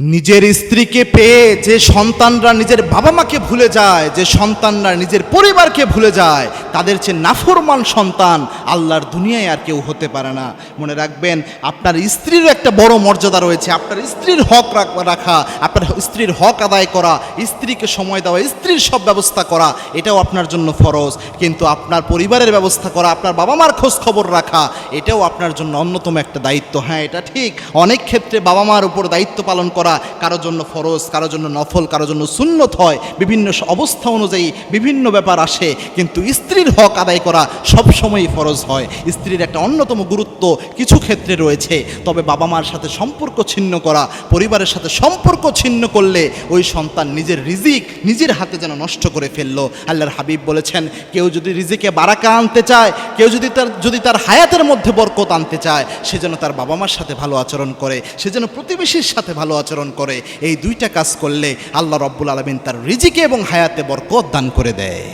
নিজের স্ত্রীকে পেয়ে যে সন্তানরা নিজের বাবা মাকে ভুলে যায়, যে সন্তানরা নিজের পরিবারকে ভুলে যায়, তাদের চেয়ে নাফরমান সন্তান আল্লাহর দুনিয়ায় আর কেউ হতে পারে না। মনে রাখবেন, আপনার স্ত্রীরও একটা বড় মর্যাদা রয়েছে। আপনার স্ত্রীর হক রাখা, আপনার স্ত্রীর হক আদায় করা, স্ত্রীকে সময় দেওয়া, স্ত্রীর সব ব্যবস্থা করা, এটাও আপনার জন্য ফরজ। কিন্তু আপনার পরিবারের ব্যবস্থা করা, আপনার বাবা মার খোঁজ খবর রাখা, এটাও আপনার জন্য অন্যতম একটা দায়িত্ব। হ্যাঁ, এটা ঠিক, অনেক ক্ষেত্রে বাবা মার উপর দায়িত্ব পালন করা কারো জন্য ফরজ, কারো জন্য নফল, কারো জন্য সুন্নত হয়। বিভিন্ন অবস্থা অনুযায়ী বিভিন্ন ব্যাপার আসে, কিন্তু স্ত্রীর হক আদায় করা সবসময়ই ফরজ হয়। স্ত্রীর একটা অন্যতম গুরুত্ব কিছু ক্ষেত্রে রয়েছে। তবে বাবা মার সাথে সম্পর্ক ছিন্ন করা, পরিবারের সাথে সম্পর্ক ছিন্ন করলে ওই সন্তান নিজের রিজিক নিজের হাতে যেন নষ্ট করে ফেললো। আল্লাহর হাবিব বলেছেন, কেউ যদি রিজিকে বারাকা আনতে চায়, কেউ যদি তার হায়াতের মধ্যে বরকত আনতে চায়, সে যেন তার বাবা মার সাথে ভালো আচরণ করে, সে যেন প্রতিবেশীর সাথে ভালো আচরণ করে। এই দুইটা কাজ করলে আল্লাহ রব্বুল আলামিন তার রিজিকে এবং হায়াতে বরকত দান করে দেয়।